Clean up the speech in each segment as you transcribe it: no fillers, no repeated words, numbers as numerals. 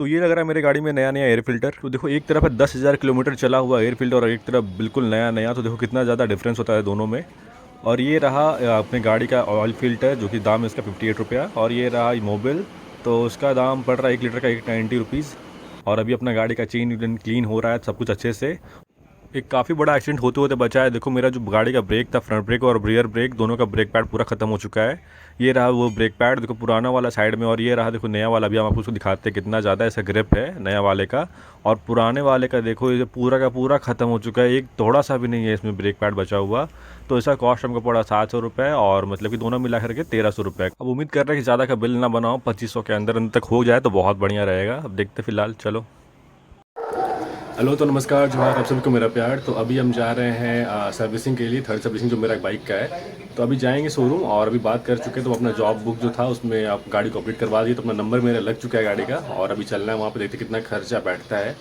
तो ये लग रहा है मेरे गाड़ी में नया नया एयर फिल्टर। तो देखो एक तरफ है 10,000 किलोमीटर चला हुआ एयर फिल्टर और एक तरफ बिल्कुल नया नया। तो देखो कितना ज़्यादा डिफरेंस होता है दोनों में। और ये रहा अपने गाड़ी का ऑयल फिल्टर जो कि दाम है इसका 58 रुपया। और ये रहा मोबिल, तो उसका दाम पड़ रहा है 1 लीटर का 190 रुपीज़। और अभी अपना गाड़ी का चेन क्लीन हो रहा है सब कुछ अच्छे से। एक काफ़ी बड़ा एक्सीडेंट होते होते बचा है। देखो मेरा जो गाड़ी का ब्रेक था, फ्रंट ब्रेक और रियर ब्रेक दोनों का ब्रेक पैड पूरा ख़त्म हो चुका है। ये रहा वो ब्रेक पैड, देखो पुराना वाला साइड में, और ये रहा देखो नया वाला। अभी हम आपको उसको दिखाते हैं कितना ज़्यादा ऐसा ग्रिप है नया वाले का। और पुराने वाले का देखो ये पूरा का पूरा ख़त्म हो चुका है, एक थोड़ा सा भी नहीं है इसमें ब्रेक पैड बचा हुआ। तो इसका कॉस्ट हमको पड़ा 700 रुपये, और मतलब कि दोनों मिला करके 1300 रुपये। अब उम्मीद कर रहे हैं कि ज़्यादा का बिल ना बनाओ, 2500 के अंदर अंदर तक हो जाए तो बहुत बढ़िया रहेगा। अब देखते फिलहाल, चलो। हेलो, तो नमस्कार, जोहार आप सभी को मेरा प्यार। तो अभी हम जा रहे हैं सर्विसिंग के लिए, थर्ड सर्विसिंग जो मेरा बाइक का है। तो अभी जाएंगे शोरूम, और अभी बात कर चुके हैं तो अपना जॉब बुक जो था उसमें आप गाड़ी को अपडेट करवा दिए, तो अपना नंबर मेरा लग चुका है गाड़ी का। और अभी चलना है वहाँ पे, देखते कितना खर्चा बैठता है।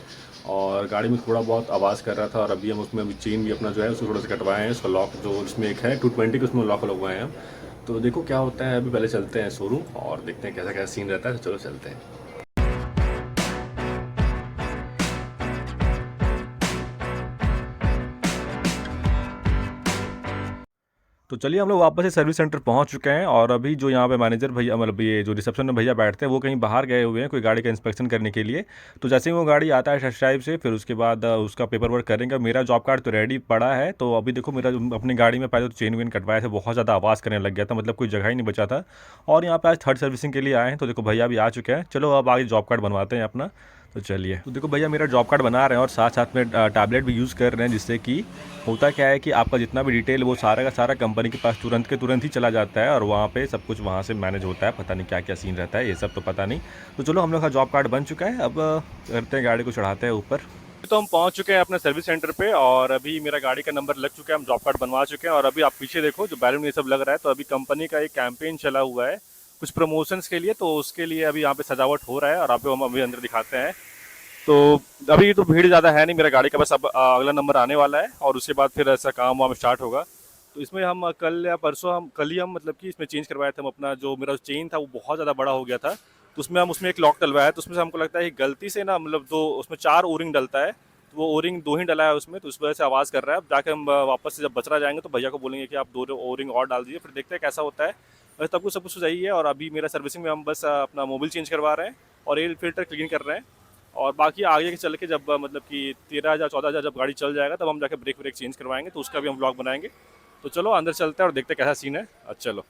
और गाड़ी में थोड़ा बहुत आवाज़ कर रहा था, और अभी हम उसमें अभी चेन भी अपना जो है उसको थोड़ा सा कटवाए हैं। उसका लॉक जो इसमें एक है 220 के, उसमें लॉक लगवाए हैं हम। तो देखो क्या होता है। अभी पहले चलते हैं शोरूम और देखते हैं कैसा कैसा सीन रहता है। तो चलो चलते हैं। तो चलिए हम लोग वापस से सर्विस सेंटर पहुंच चुके हैं। और अभी जो यहाँ पे मैनेजर भैया, मतलब ये जो रिसेप्शन में भैया बैठते हैं, वो कहीं बाहर गए हुए हैं कोई गाड़ी का इंस्पेक्शन करने के लिए। तो जैसे ही वो गाड़ी आता है टेस्ट ड्राइव से, फिर उसके बाद उसका पेपर वर्क करेंगे। मेरा जॉब कार्ड तो रेडी पड़ा है। तो अभी देखो मेरा अपनी गाड़ी में पहले तो चेन वेन कटवाया था, बहुत ज़्यादा आवाज़ करने लग गया था, मतलब कोई जगह ही नहीं बचा था। और यहाँ पे आज थर्ड सर्विसिंग के लिए आए हैं। तो देखो भैया भी आ चुके हैं। चलो अब आगे जॉब कार्ड बनवाते हैं अपना। तो चलिए, तो देखो भैया मेरा जॉब कार्ड बना रहे हैं और साथ साथ में टैबलेट भी यूज़ कर रहे हैं, जिससे कि होता क्या है कि आपका जितना भी डिटेल वो सारा का सारा कंपनी के पास तुरंत के तुरंत ही चला जाता है, और वहाँ पे सब कुछ वहाँ से मैनेज होता है। पता नहीं क्या क्या सीन रहता है, ये सब तो पता नहीं। तो चलो हम लोग का जॉब कार्ड बन चुका है। अब करते हैं, गाड़ी को चढ़ाते हैं ऊपर। तो हम पहुंच चुके हैं अपने सर्विस सेंटर पे, और अभी मेरा गाड़ी का नंबर लग चुका है, हम जॉब कार्ड बनवा चुके हैं। और अभी आप पीछे देखो जो बैलून ये सब लग रहा है, तो अभी कंपनी का एक कैंपेन चला हुआ है कुछ प्रमोशंस के लिए, तो उसके लिए अभी यहाँ पे सजावट हो रहा है, और आपको हम अभी अंदर दिखाते हैं। तो अभी तो भीड़ ज़्यादा है नहीं मेरा गाड़ी का, बस अब अगला नंबर आने वाला है, और उसके बाद फिर ऐसा काम वाम स्टार्ट होगा। तो इसमें हम कल या परसों, हम कल ही हम मतलब कि इसमें चेंज करवाए थे हम अपना, जो मेरा चेन था वो बहुत ज़्यादा बड़ा हो गया था। तो उसमें हम उसमें एक लॉक डलवाया, तो उसमें से हमको लगता है कि गलती से ना, मतलब दो उसमें 4 ओरिंग डलता है, तो वो ओरिंग 2 ही डला है उसमें, तो उस वजह से आवाज़ कर रहा है। अब जाके हम वापस से जब बचरा जाएंगे तो भैया को बोलेंगे कि आप 2 ओरिंग और डाल दीजिए, फिर देखते हैं कैसा होता है। बस तब कुछ सब कुछ सही है। और अभी मेरा सर्विसिंग में हम बस अपना मोबिल चेंज करवा रहे हैं और एयर फिल्टर क्लीन कर रहे हैं। और बाकी आगे के चल के जब मतलब कि 13,000 14,000 जब गाड़ी चल जाएगा, तब हम जाके ब्रेक व्रेक चेंज करवाएंगे, तो उसका भी हम व्लॉग बनाएंगे। तो चलो अंदर चलते हैं और देखते हैं कैसा सीन है। अच्छा चलो।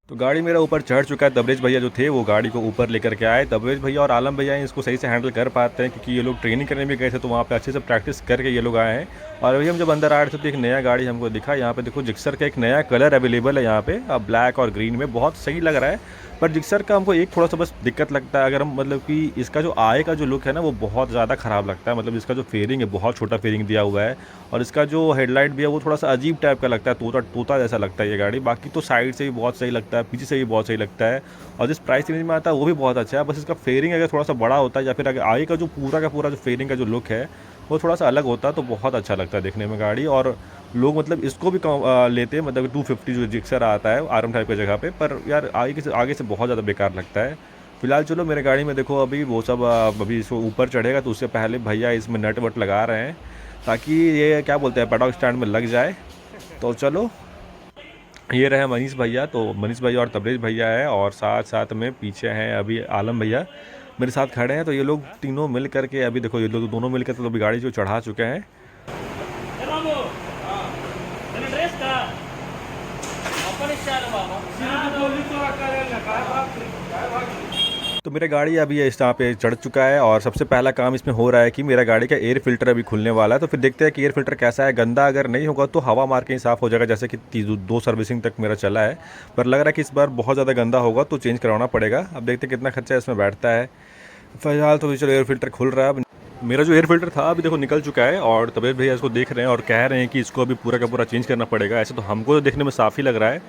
तो गाड़ी मेरा ऊपर चढ़ चुका है। तबरेज भैया जो थे वो गाड़ी को ऊपर लेकर के आए। तबरेज भैया और आलम भैया इसको सही से हैंडल कर पाते हैं, क्योंकि ये लोग ट्रेनिंग करने भी गए थे, तो वहाँ पे अच्छे से प्रैक्टिस करके ये लोग आए हैं। और अभी हम जब अंदर आ रहे थे तो एक नया गाड़ी हमको दिखा। यहाँ पे देखो जिक्सर का एक नया कलर अवेलेबल है यहाँ पे, ब्लैक और ग्रीन में, बहुत सही लग रहा है। पर जिक्सर का हमको एक थोड़ा सा बस दिक्कत लगता है, अगर हम मतलब कि इसका जो आगे का जो लुक है ना वो बहुत ज़्यादा ख़राब लगता है। मतलब इसका जो फेयरिंग है बहुत छोटा फेयरिंग दिया हुआ है, और इसका जो हेडलाइट भी है वो थोड़ा सा अजीब टाइप का लगता है, तोता तोता जैसा लगता है ये गाड़ी। बाकी तो साइड से भी बहुत सही लगता है, पीछे से भी बहुत सही लगता है, और जिस प्राइस रेंज में आता है वो भी बहुत अच्छा है। बस इसका फेयरिंग अगर थोड़ा सा बड़ा होता है, या फिर अगर आगे का पूरा जो फेयरिंग का जो लुक है वो थोड़ा सा अलग होता है, तो बहुत अच्छा लगता है देखने में गाड़ी। और लोग मतलब इसको भी लेते हैं, मतलब 250 जो जिक्सर आता है आरएम टाइप की जगह पे, पर यार आगे से बहुत ज़्यादा बेकार लगता है। फिलहाल चलो मेरे गाड़ी में देखो अभी वो सब अभी इसको ऊपर चढ़ेगा, तो उससे पहले भैया इसमें नट वट लगा रहे हैं, ताकि ये क्या बोलते हैं पेडॉक स्टैंड में लग जाए। तो चलो, ये रहे मनीष भैया। तो मनीष भैया और तबरेज भैया है, और साथ साथ में पीछे हैं अभी आलम भैया मेरे साथ खड़े हैं। तो ये लोग तीनों मिल करके अभी देखो, ये लोग दोनों मिलकर तो अभी गाड़ी जो चढ़ा चुके हैं। तो मेरा गाड़ी अभी यहाँ पे चढ़ चुका है, और सबसे पहला काम इसमें हो रहा है कि मेरा गाड़ी का एयर फिल्टर अभी खुलने वाला है। तो फिर देखते हैं कि एयर फिल्टर कैसा है। गंदा अगर नहीं होगा तो हवा मार के ही साफ़ हो जाएगा, जैसे कि 2 सर्विसिंग तक मेरा चला है। पर लग रहा है कि इस बार बहुत ज़्यादा गंदा होगा, तो चेंज करवाना पड़ेगा। अब देखते हैं कितना खर्चा इसमें बैठता है। फिलहाल तो चलो एयर फिल्टर खुल रहा है। अब मेरा जो एयर फिल्टर था अभी देखो निकल चुका है, और तबीयत भैया इसको देख रहे हैं और कह रहे हैं कि इसको अभी पूरा का पूरा चेंज करना पड़ेगा। ऐसे तो हमको तो देखने में साफ़ ही लग रहा है,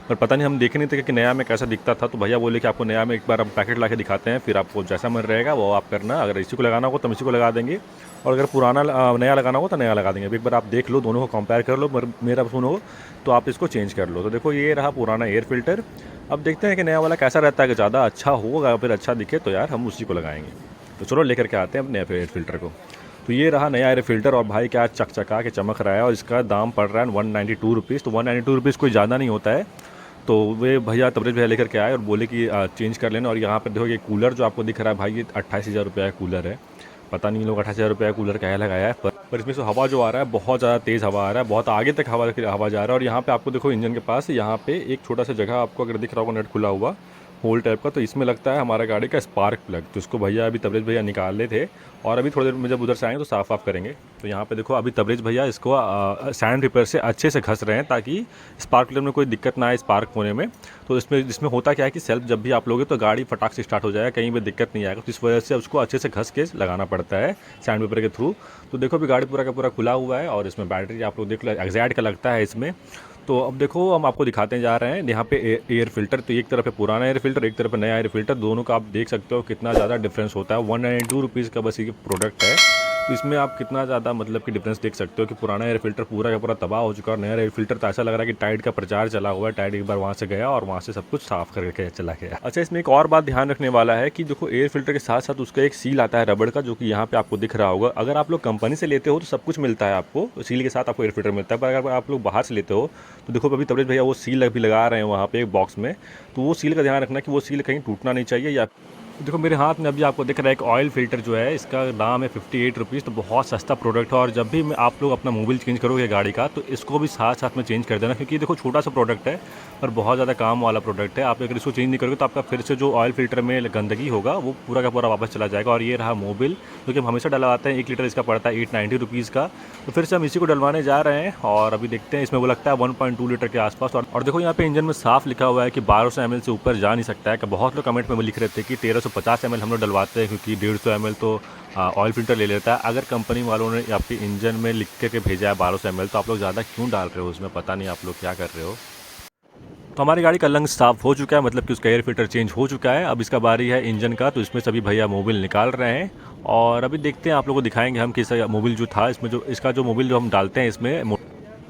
पर पता नहीं, हम देखे नहीं थे कि नया में कैसा दिखता था। तो भैया बोले कि आपको नया में एक बार हम पैकेट ला के दिखाते हैं, फिर आपको जैसा मन रहेगा वो आप करना। अगर इसी को लगाना होगा तो हम इसी को लगा देंगे, और अगर पुराना नया लगाना होगा तो नया लगा देंगे। एक बार आप देख लो, दोनों को कंपेयर कर लो, मेरा सुनो तो आप इसको चेंज कर लो। तो देखो ये रहा पुराना एयर फिल्टर। अब देखते हैं कि नया वाला कैसा रहता है, कि ज़्यादा अच्छा होगा फिर अच्छा दिखे तो यार हम उसी को लगाएंगे। तो चलो लेकर के आते हैं अपने एयर फ़िल्टर को। तो ये रहा नया एयर फ़िल्टर और भाई क्या चकचका के चमक रहा है और इसका दाम पड़ रहा है 192 रुपीज़। तो 192 रुपीज़ कोई ज़्यादा नहीं होता है। तो वे भैया तबरेज़ भैया लेकर के आए और बोले कि चेंज कर लेना। और यहाँ पर देखो ये कूलर जो आपको दिख रहा है भाई, ये 28,000 रुपये का कूलर है। पता नहीं लोग 28,000 रुपये का कूलर क्या लगाया है, पर इसमें से हवा जो आ रहा है बहुत ज़्यादा तेज़ हवा आ रहा है, बहुत आगे तक हवा जा रहा है। और यहाँ पे आपको देखो इंजन के पास यहाँ पे एक छोटा सा जगह आपको अगर दिख रहा होगा नेट खुला हुआ होल टाइप का, तो इसमें लगता है हमारा गाड़ी का स्पार्क प्लग। तो इसको भैया अभी तबरेज़ भैया निकाल ले थे और अभी थोड़ी देर में जब उधर से आएंगे तो साफ़ करेंगे। तो यहाँ पे देखो अभी तबरेज़ भैया इसको सैंड रिपेयर से अच्छे से घस रहे हैं ताकि स्पार्क प्लग में कोई दिक्कत ना आए स्पार्क होने में। तो इसमें होता क्या है कि सेल्फ जब भी आप लोगे तो गाड़ी फटाक से स्टार्ट हो जाएगा, कहीं भी दिक्कत नहीं आएगा। तो इस वजह से उसको अच्छे से घस के लगाना पड़ता है सैंड पेपर के थ्रू। तो देखो अभी गाड़ी पूरा का पूरा खुला हुआ है और इसमें बैटरी आप लोग देख लो एग्जैक्ट का लगता है इसमें। तो अब देखो हम आपको दिखाते जा रहे हैं यहाँ पे एयर फ़िल्टर। तो एक तरफ है पुराना एयर फ़िल्टर, एक तरफ है नया एयर फ़िल्टर। दोनों का आप देख सकते हो कितना ज़्यादा डिफरेंस होता है। 192 रुपीज़ का बस ये प्रोडक्ट है। तो इसमें आप कितना ज़्यादा मतलब कि डिफरेंस देख सकते हो कि पुराना एयर फ़िल्टर पूरा का पूरा तबाह हो चुका है और नया एयर फ़िल्टर तो ऐसा लग रहा है कि टाइड का प्रचार चला हुआ है। टाइड एक बार वहाँ से गया और वहाँ से सब कुछ साफ़ करके चला गया। अच्छा, इसमें एक और बात ध्यान रखने वाला है कि देखो एयर फ़िल्टर के साथ साथ उसका एक सील आता है रबड़ का, जो कि यहाँ पे आपको दिख रहा होगा। अगर आप लोग कंपनी से लेते हो तो सब कुछ मिलता है आपको, सील के साथ आपको एयर फ़िल्टर मिलता है। पर अगर आप लोग बाहर से लेते हो तो देखो अभी तबरेज़ भैया वो सील अभी लगा रहे हैं वहाँ पे एक बॉक्स में। तो वो सील का ध्यान रखना कि वो सील कहीं टूटना नहीं चाहिए। या देखो मेरे हाथ में अभी आपको दिख रहा है एक ऑयल फ़िल्टर जो है, इसका दाम है 58 रुपीज़। तो बहुत सस्ता प्रोडक्ट है और जब भी आप लोग अपना मोबिल चेंज करोगे गाड़ी का तो इसको भी साथ साथ में चेंज कर देना, क्योंकि देखो छोटा सा प्रोडक्ट है पर बहुत ज़्यादा काम वाला प्रोडक्ट है। आप अगर इसको चेंज नहीं करोगे तो आपका फिर से जो ऑयल फ़िल्टर में गंदगी होगा वो पूरा का पूरा वापस चला जाएगा। और ये रहा मोबिल जो कि हम हमेशा डलवाते हैं, 1 लीटर इसका पड़ता है 890 रुपीज़ का। तो फिर से हम इसी को डलवाने जा रहे हैं और अभी देखते हैं। इसमें वो लगता है 1.2 लीटर के आसपास। और देखो यहाँ पे इंजन में साफ लिखा हुआ है कि 1200 ml से ऊपर जा नहीं सकता है। कि बहुत लोग कमेंट में वो लिख रहे थे कि 1350 ml हम लोग डलवाते हैं क्योंकि 150 ml तो ऑयल फ़िल्टर ले लेता है। अगर कंपनी वालों ने आपके इंजन में लिख के भेजा है 1200 ml, तो आप लोग ज़्यादा क्यों डाल रहे हो उसमें, पता नहीं आप लोग क्या कर रहे हो। तो हमारी गाड़ी का लंग साफ़ हो चुका है, मतलब कि उसका एयर फ़िल्टर चेंज हो चुका है। अब इसका बारी है इंजन का। तो इसमें सभी भैया मोबिल निकाल रहे हैं और अभी देखते हैं, आप लोगों को दिखाएंगे हम कि मोबिल जो था इसमें जो इसका जो मोबिल जो हम डालते हैं इसमें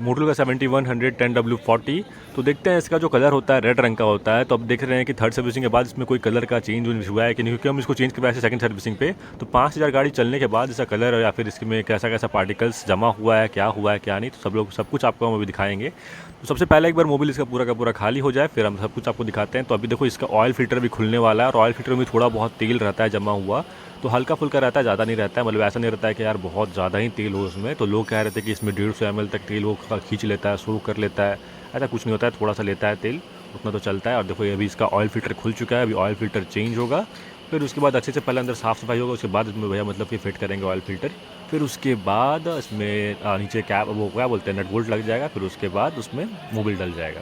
मोटल का 7100 10W40। तो देखते हैं इसका जो कलर होता है रेड रंग का होता है। तो अब देख रहे हैं कि थर्ड सर्विसिंग के बाद इसमें कोई कलर का चेंज हुआ है कि नहीं, क्योंकि हम इसको चेंज करवाए थे सेकंड सर्विसिंग पे। तो 5000 गाड़ी चलने के बाद इसका कलर या फिर इसमें कैसा कैसा पार्टिकल्स जमा हुआ है क्या नहीं, तो सब कुछ आपको हम अभी दिखाएंगे। तो सबसे पहले एक बार मोबिल इसका पूरा का पूरा खाली हो जाए फिर हम सब कुछ आपको दिखाते हैं। तो अभी देखो इसका ऑयल फ़िल्टर भी खुलने वाला है और ऑयल फ़िल्टर में थोड़ा बहुत तेल रहता है जमा हुआ। तो हल्का फुल्का रहता है, ज़्यादा नहीं रहता है। मतलब ऐसा नहीं रहता है कि यार बहुत ज़्यादा ही तेल हो उसमें। तो लोग कह रहे थे कि इसमें 150 ml तक तेल वो खींच लेता है, शुरू कर लेता है। ऐसा कुछ नहीं होता है, थोड़ा सा लेता है तेल, उतना तो चलता है। और देखो ये अभी इसका ऑयल फ़िल्टर खुल चुका है, अभी ऑयल फ़िल्टर चेंज होगा। फिर उसके बाद अच्छे से पहले अंदर साफ़ सफाई होगा, उसके बाद इसमें भैया मतलब कि फिट करेंगे ऑयल फ़िल्टर। फिर उसके बाद इसमें नीचे कैप वो क्या बोलते हैं नट बोल्ट लग जाएगा। फिर उसके बाद उसमें मोबिल डल जाएगा।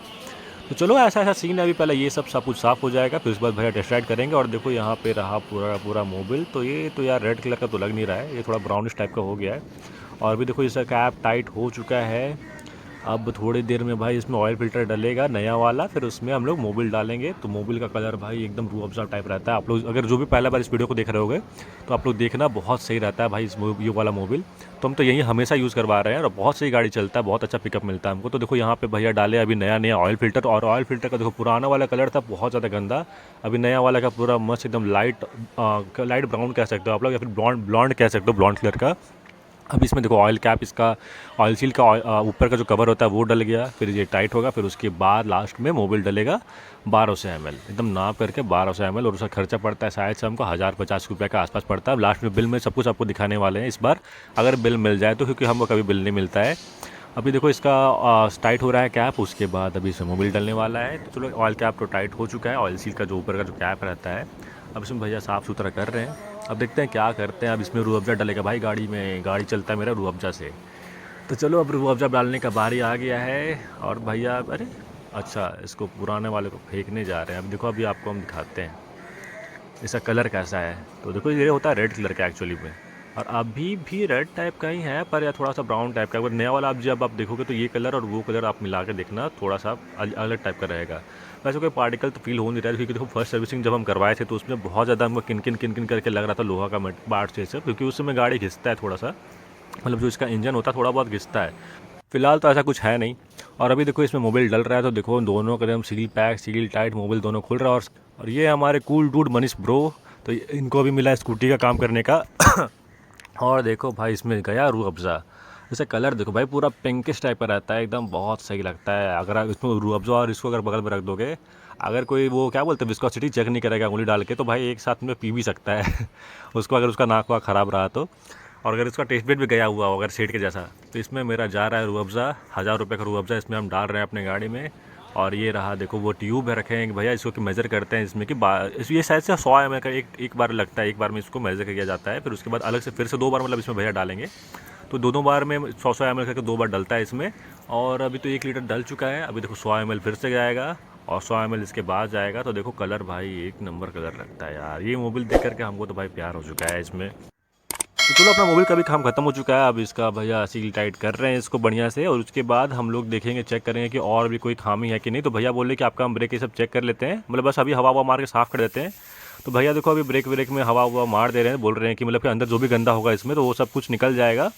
तो चलो ऐसा सीन है। अभी पहले ये सब कुछ साफ़ हो जाएगा, फिर उसके बाद भैया टेस्ट राइड करेंगे। और देखो यहाँ पे रहा पूरा मोबिल। तो ये तो यार रेड कलर का तो लग नहीं रहा है, ये थोड़ा ब्राउनिश टाइप का हो गया है। और अभी देखो इसका कैप टाइट हो चुका है। अब थोड़ी देर में भाई इसमें ऑयल फ़िल्टर डलेगा नया वाला, फिर उसमें हम लोग मोबिल डालेंगे। तो मोबिल का कलर भाई एकदम रूह अफ़ज़ा टाइप रहता है। आप लोग अगर जो भी पहला बार इस वीडियो को देख रहे होगे तो आप लोग देखना, बहुत सही रहता है भाई ये वाला मोबिल। तो हम तो यही हमेशा यूज़ करवा रहे हैं और बहुत सही गाड़ी चलता है, बहुत अच्छा पिकअप मिलता है हमको। तो देखो यहाँ पे भैया डाले अभी नया ऑयल फ़िल्टर। और ऑयल फ़िल्टर का देखो पुराना वाला कलर था बहुत ज़्यादा गंदा, अभी नया वाला का पूरा मस्त एकदम लाइट ब्राउन कह सकते हो आप लोग, या फिर ब्लॉन्ड कह सकते हो, ब्लॉन्ड कलर का। अब इसमें देखो ऑयल कैप इसका ऑयल सील का ऊपर का जो कवर होता है वो डल गया, फिर ये टाइट होगा। फिर उसके बाद लास्ट में मोबिल डलेगा 1200 ml, एकदम नाप करके 1200 ml। और उसका खर्चा पड़ता है शायद से हमको 1050 रुपये के आसपास पड़ता है। लास्ट में बिल में सब कुछ आपको दिखाने वाले हैं इस बार, अगर बिल मिल जाए तो, क्योंकि हमको कभी बिल नहीं मिलता है। अभी देखो इसका टाइट हो रहा है कैप, उसके बाद अभी इसमें मोबिल डलने वाला है। तो चलो ऑयल कैप तो टाइट हो चुका है, ऑयल सील का जो ऊपर का जो कैप रहता है अब इसमें भैया साफ़ सुथरा कर रहे हैं। अब देखते हैं क्या करते हैं। अब इसमें रूह अफ़ज़ा डलेगा भाई, गाड़ी चलता है मेरा रूह अफ़ज़ा से। तो चलो अब रूह अफ़ज़ा डालने का बारी आ गया है। और भैया अरे अच्छा, इसको पुराने वाले को फेंकने जा रहे हैं। अब देखो अभी आपको हम दिखाते हैं इसका कलर कैसा है। तो देखो ये होता है रेड कलर का एक्चुअली में, और अभी भी रेड टाइप का ही है पर या थोड़ा सा ब्राउन टाइप का। अगर नया वाला जब आप देखोगे तो ये कलर और वो कलर आप मिला के देखना, थोड़ा सा अलग टाइप का रहेगा। वैसे कोई पार्टिकल तो फील हो नहीं रहा है, क्योंकि देखो फर्स्ट सर्विसिंग जब हम करवाए थे तो उसमें बहुत ज़्यादा हमको किन करके लग रहा था लोहा का पार्ट से सब, क्योंकि उस समय गाड़ी घिसता है थोड़ा सा, मतलब जो इसका इंजन होता है थोड़ा बहुत घिसता है। फिलहाल तो ऐसा कुछ है नहीं। और अभी देखो इसमें मोबिल डल रहा है, तो देखो दोनों कदम seal pack seal tight Mobil दोनों खुल रहा है। और ये हमारे कूल डूड मनीष ब्रो तो इनको भी मिला स्कूटी का काम करने का। और देखो भाई इसमें गया रूह अफ़ज़ा। जैसे कलर देखो भाई पूरा पिंकिश टाइप का रहता है एकदम, बहुत सही लगता है। अगर आप इसमें रूह अफ़ज़ा और इसको अगर बगल में रख दोगे, अगर कोई वो क्या बोलते हैं विस्कोसिटी चेक नहीं करेगा उंगली डाल के, तो भाई एक साथ में पी भी सकता है उसको, अगर उसका नाक वाक ख़राब रहा तो। और अगर इसका टेस्ट बेट भी गया हुआ हो अगर सेठ के जैसा, तो इसमें मेरा जा रहा है रूह अफ़ज़ा, 1000 रुपये का रूह अफ़ज़ा इसमें हम डाल रहे हैं अपने गाड़ी में। और ये रहा देखो वो ट्यूब है रखे हैं भैया, इसको कि मेज़र करते हैं इसमें कि ये शायद से 100 ml का एक बार लगता है, एक बार में इसको मेज़र किया जाता है। फिर उसके बाद अलग से फिर से 2 बार मतलब इसमें भैया डालेंगे, तो दोनों बार में 100 ml करके 2 बार डलता है इसमें। और अभी तो 1 लीटर डल चुका है, अभी देखो 100 ml फिर से जाएगा और 100 ml इसके बाद जाएगा। तो देखो कलर भाई एक नंबर कलर लगता है यार, ये मोबिल देख करके हमको तो भाई प्यार हो चुका है इसमें। तो चलो अपना मोबिल का भी काम खत्म हो चुका है, अब इसका भैया सील टाइट कर रहे हैं इसको बढ़िया से। और उसके बाद हम लोग देखेंगे चेक करेंगे कि और भी कोई खामी है कि नहीं। तो भैया बोले कि आपका हम ब्रेक ये सब चेक कर लेते हैं, मतलब बस अभी हवा हवा मार के साफ़ कर देते हैं। तो भैया देखो अभी ब्रेक व्रेक में हवा हवा मार दे रहे हैं, बोल रहे हैं कि मतलब कि अंदर जो भी गंदा होगा इसमें तो वो सब कुछ निकल जाएगा।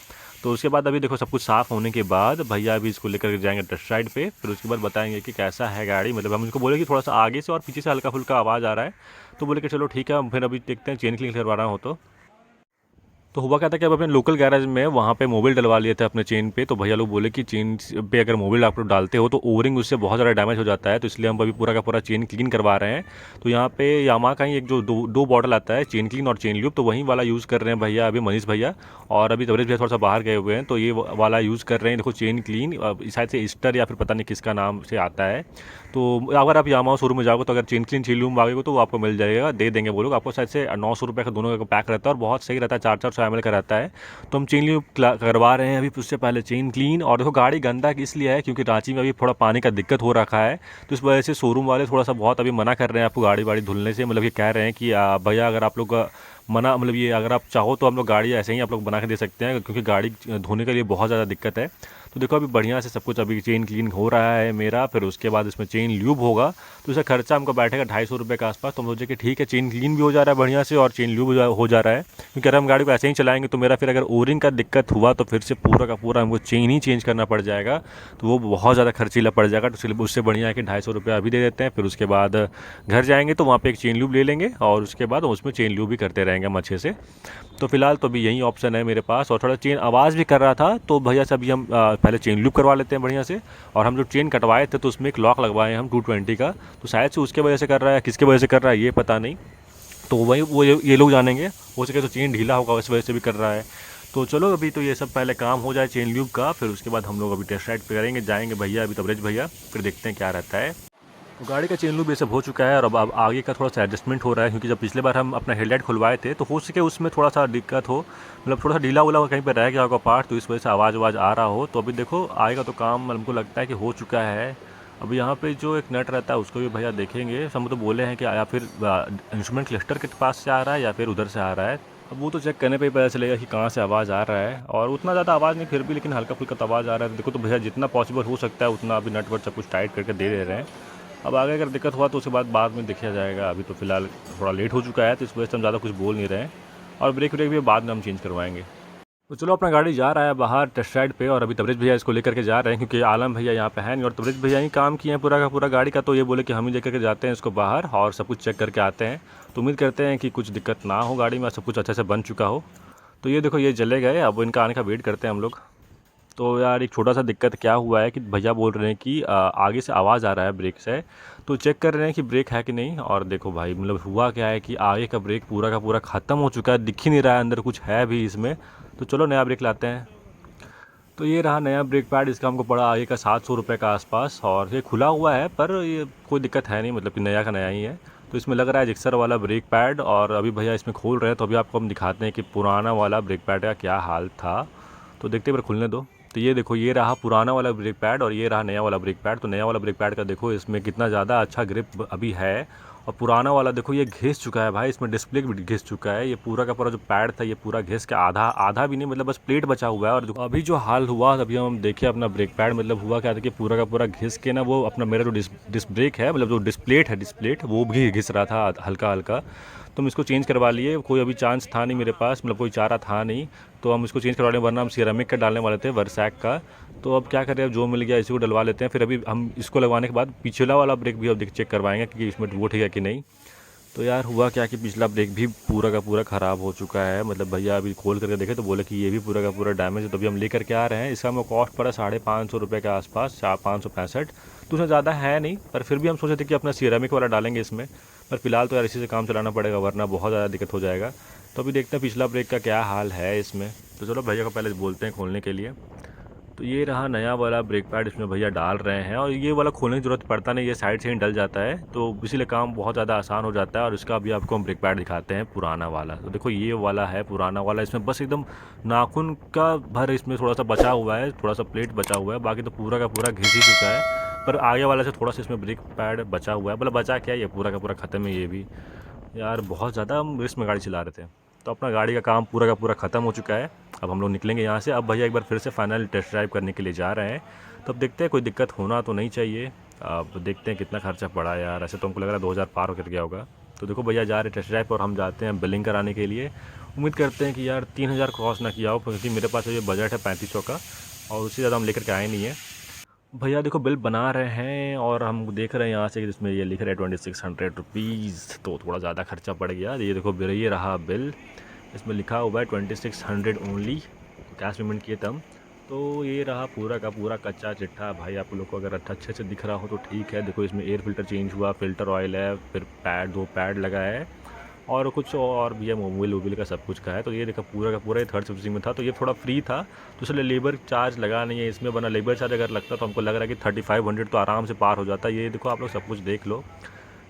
तो उसके बाद अभी देखो सब कुछ साफ़ होने के बाद भैया अभी इसको लेकर जाएंगे टेस्ट राइड पे, फिर उसके बाद बताएंगे कि कैसा है गाड़ी। मतलब हम इसको बोले कि थोड़ा सा आगे से और पीछे से हल्का फुल्का आवाज़ आ रहा है, तो बोले कि चलो ठीक है हम फिर अभी देखते हैं चेन क्लीन करवाना हो तो हुआ क्या था कि अब अपने लोकल गैराज में वहाँ पे मोबिल डलवा लिए थे अपने चेन पे। तो भैया लोग बोले कि चेन पे अगर मोबिल आप लोग डालते हो तो ओवरिंग उससे बहुत ज़्यादा डैमेज हो जाता है, तो इसलिए हम अभी पूरा का पूरा चेन क्लीन करवा रहे हैं। तो यहाँ पे यामा का ही एक जो दो बॉटल आता है चेन क्लीन और चेन ल्यूब, तो वहीं वाला यूज़ कर रहे हैं भैया अभी मनीष भैया। और अभी तबरेज भैया थोड़ा सा बाहर गए हुए हैं, तो ये वाला यूज़ कर रहे हैं। देखो चेन क्लीन शायद से ईस्टर या फिर पता नहीं किसका नाम से आता है। तो अगर आप यामा शोरूम में जाओगे तो अगर चेन क्लीन चेन ल्यूब मांगोगे तो वो आपको मिल जाएगा, दे देंगे वो लोग आपको। शायद से 900 रुपये का दोनों का पैक रहता है और बहुत सही रहता है, 400 ml का रहता है। तो हम चेन ल्यूब करवा रहे हैं अभी, उससे पहले चेन क्लीन। और देखो गाड़ी गंदा इसलिए है क्योंकि रांची में अभी थोड़ा पानी का दिक्कत हो रखा है, तो इस वजह से शोरूम वाले थोड़ा सा बहुत अभी मना कर रहे हैं आपको गाड़ी वाड़ी धुलने से। मतलब ये कह रहे हैं कि भैया अगर आप लोग मना मतलब ये अगर आप चाहो तो हम लोग गाड़ी ऐसे ही आप लोग बना के दे सकते हैं, क्योंकि गाड़ी धोने के लिए बहुत ज़्यादा दिक्कत है। तो देखो अभी बढ़िया से सब कुछ अभी चेन क्लीन हो रहा है मेरा, फिर उसके बाद इसमें चेन ल्यूब होगा। तो इसका खर्चा हमको बैठेगा 250 रुपये के आसपास। तो हम सोचे कि ठीक है चेन क्लीन भी हो जा रहा है बढ़िया से और चेन ल्यूब हो जा रहा है, क्योंकि अगर हम गाड़ी को ऐसे ही चलाएंगे तो मेरा फिर अगर ओरिंग का दिक्कत हुआ तो फिर से पूरा का पूरा हमको चेन ही चेंज करना पड़ जाएगा, तो वो बहुत ज़्यादा खर्चीला पड़ जाएगा। तो उससे बढ़िया है कि 250 रुपये अभी दे देते हैं, फिर उसके बाद घर जाएंगे तो वहाँ पे एक चेन ल्यूब ले लेंगे और उसके बाद उसमें चेन ल्यूब भी करते रहेंगे हम अच्छे से। तो फिलहाल तो अभी यही ऑप्शन है मेरे पास। और थोड़ा चेन आवाज़ भी कर रहा था, तो भैया से अभी हम पहले चेन लूप करवा लेते हैं बढ़िया से। और हम जो चेन कटवाए थे तो उसमें एक लॉक लगवाए हम 220 का, तो शायद से उसके वजह से कर रहा है, किसके वजह से कर रहा है ये पता नहीं, तो वही वो ये लोग जानेंगे। हो सके तो चेन ढीला होगा इस वजह से भी कर रहा है। तो चलो अभी तो ये सब पहले काम हो जाए चेन ल्यूब का, फिर उसके बाद हम लोग अभी टेस्ट राइड पे करेंगे, जाएंगे भैया अभी तबरेज भैया, फिर देखते हैं क्या रहता है। तो गाड़ी का चेन लूप ये सब हो चुका है और अब आगे का थोड़ा सा एडजस्टमेंट हो रहा है, क्योंकि जब पिछले बार हम अपना हेडलाइट खुलवाए थे तो हो सके उसमें थोड़ा सा दिक्कत हो, मतलब थोड़ा सा ढीला उला कहीं पर रह गया होगा पार्ट, तो इस वजह से आवाज़ आ रहा हो। तो अभी देखो आएगा तो काम हमको लगता है कि हो चुका है। अभी यहाँ पे जो एक नट रहता है उसको भी भैया देखेंगे, हम तो बोले हैं कि या फिर इंस्ट्रूमेंट क्लस्टर के पास से आ रहा है या फिर उधर से आ रहा है। अब वो तो चेक करने पे ही पता चलेगा कि कहाँ से आवाज़ आ रहा है, और उतना ज़्यादा आवाज़ नहीं फिर भी, लेकिन हल्का फुल्का तो आवाज़ आ रहा है। देखो तो भैया जितना पॉसिबल हो सकता है उतना अभी नट वट सब कुछ टाइट करके दे रहे हैं। अब आगे अगर दिक्कत हुआ तो उसके बाद में देखा जाएगा। अभी तो फिलहाल थोड़ा लेट हो चुका है तो इस वजह से हम ज़्यादा कुछ बोल नहीं रहे हैं, और ब्रेक व्रेक भी बाद में हम चेंज करवाएंगे। तो चलो अपना गाड़ी जा रहा है बाहर टेस्ट राइड पे, और अभी तबरेज भैया इसको लेकर के जा रहे हैं क्योंकि आलम भैया यहाँ पे है नहीं, और तबरेज भैया ही काम किए हैं पूरा का पूरा गाड़ी का। तो ये बोले कि हम ही लेकर के जाते हैं इसको बाहर और सब कुछ चेक करके आते हैं। तो उम्मीद करते हैं कि कुछ दिक्कत ना हो गाड़ी में, सब कुछ अच्छे से बन चुका हो। तो ये देखो ये चले गए, अब इनका आने का वेट करते हैं हम लोग। तो यार एक छोटा सा दिक्कत क्या हुआ है कि भैया बोल रहे हैं कि आगे से आवाज़ आ रहा है ब्रेक से, तो चेक कर रहे हैं कि ब्रेक है कि नहीं। और देखो भाई मतलब हुआ क्या है कि आगे का ब्रेक पूरा का पूरा ख़त्म हो चुका है, दिख ही नहीं रहा है अंदर कुछ है भी इसमें। तो चलो नया ब्रेक लाते हैं। तो ये रहा नया ब्रेक पैड, इसका हमको पड़ा आगे का 700 रुपये का आसपास, और ये खुला हुआ है पर ये कोई दिक्कत है नहीं, मतलब कि नया का नया ही है। तो इसमें लग रहा है जिक्सर वाला ब्रेक पैड, और अभी भैया इसमें खोल रहे हैं तो अभी आपको हम दिखाते हैं कि पुराना वाला ब्रेक पैड का क्या हाल था। तो देखते हैं खुलने दो। तो ये देखो ये रहा पुराना वाला ब्रेक पैड और ये रहा नया वाला ब्रेक पैड। तो नया वाला ब्रेक पैड का देखो इसमें कितना ज़्यादा अच्छा ग्रिप अभी है, और पुराना वाला देखो ये घिस चुका है भाई, इसमें डिस्प्ले भी घिस चुका है। ये पूरा का पूरा जो पैड था ये पूरा घिस के आधा आधा भी नहीं, मतलब बस प्लेट बचा हुआ है। और अभी जो हाल हुआ अभी हम देखे अपना ब्रेक पैड, मतलब हुआ क्या था कि पूरा का पूरा घिस के ना वो अपना मेरा जो डिस्क ब्रेक है, मतलब जो डिस्प्लेट है डिस्प्लेट वो भी घिस रहा था हल्का हल्का। तो हम इसको चेंज करवा लिए, कोई अभी चांस था नहीं मेरे पास, मतलब कोई चारा था नहीं, तो हम इसको चेंज करवा लिए, वरना हम सिरेमिक का डालने वाले थे वर्सैक का। तो अब क्या करें, अब जो मिल गया इसी को डलवा लेते हैं। फिर अभी हम इसको लगवाने के बाद पिछला वाला ब्रेक भी अब चेक करवाएंगे कि इसमें वो ठीक है कि नहीं। तो यार हुआ क्या कि पिछला ब्रेक भी पूरा का पूरा ख़राब हो चुका है। मतलब भैया अभी खोल करके देखे तो बोले कि ये भी पूरा का पूरा डैमेज है। तो अभी हम लेकर के आ रहे हैं। इसका हमें कॉस्ट पड़ा 550 रुपये के आसपास, 565। तो उसमें ज़्यादा है नहीं, पर फिर भी हम सोचे थे कि अपना सिरेमिक वाला डालेंगे इसमें। पर फिलहाल तो यार इसी से काम चलाना पड़ेगा, वरना बहुत ज़्यादा दिक्कत हो जाएगा। तो अभी देखते हैं पिछला ब्रेक का क्या हाल है इसमें। तो चलो भैया को पहले बोलते हैं खोलने के लिए। तो ये रहा नया वाला ब्रेक पैड, इसमें भैया डाल रहे हैं। और ये वाला खोलने की ज़रूरत पड़ता नहीं, ये साइड से ही डल जाता है, तो इसीलिए काम बहुत ज़्यादा आसान हो जाता है। और इसका अभी आपको हम ब्रेक पैड दिखाते हैं पुराना वाला। तो देखो ये वाला है पुराना वाला, इसमें बस एकदम नाखून का भर इसमें थोड़ा सा बचा हुआ है, थोड़ा सा प्लेट बचा हुआ है, बाकी तो पूरा का पूरा घिस ही चुका है। पर आगे वाले से थोड़ा सा इसमें ब्रेक पैड बचा हुआ है, मतलब बचा क्या, ये पूरा का पूरा ख़त्म है ये भी। यार बहुत ज़्यादा हम रिस्क में गाड़ी चला रहे थे। तो अपना गाड़ी का काम पूरा का पूरा ख़त्म हो चुका है। अब हम लोग निकलेंगे यहाँ से। अब भैया एक बार फिर से फाइनल टेस्ट ड्राइव करने के लिए जा रहे हैं। तो अब देखते हैं, कोई दिक्कत होना तो नहीं चाहिए। अब देखते हैं कितना खर्चा पड़ा यार। ऐसे तो हमको लग रहा है 2000 पार हो कर गया होगा। तो देखो भैया जा रहे हैं टेस्ट ड्राइव पर, हम जाते हैं बिलिंग कराने के लिए। उम्मीद करते हैं कि यार 3000 क्रॉस ना किया हो, क्योंकि मेरे पास ये बजट है 3500 का, और उससे ज़्यादा हम लेकर के आए नहीं है। भैया देखो बिल बना रहे हैं, और हम देख रहे हैं यहाँ से इसमें ये लिख रहे हैं 2600 रुपीज़। तो थोड़ा ज़्यादा खर्चा पड़ गया। ये देखो बिल, ये रहा बिल, इसमें लिखा हुआ है 2600 ओनली, कैश पेमेंट किए तब। तो ये रहा पूरा का पूरा कच्चा चिट्ठा। भाई आप लोग को अगर अच्छे से दिख रहा हो तो ठीक है। देखो इसमें एयर फिल्टर चेंज हुआ, फिल्टर ऑयल है, फिर पैड, 2 पैड लगा है, और कुछ और भी है, मोबिल वोबिल का सब कुछ का है। तो ये देखो पूरा का पूरा ये थर्ड सर्विसिंग में था, तो ये थोड़ा फ्री था, तो इसलिए लेबर चार्ज लगा नहीं है इसमें। बना लेबर चार्ज अगर लगता तो हमको लग रहा है कि 3500 तो आराम से पार हो जाता। ये देखो आप लोग सब कुछ देख लो,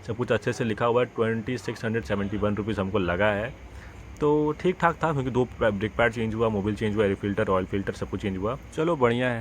सब कुछ अच्छे से लिखा हुआ है। 2671 रुपीज़ हमको लगा है। तो ठीक ठाक था, क्योंकि 2 ब्रेक पैड चेंज हुआ, मोबिल चेंज हुआ, एयर फिल्टर, ऑयल फिल्टर सब कुछ चेंज हुआ। चलो बढ़िया है।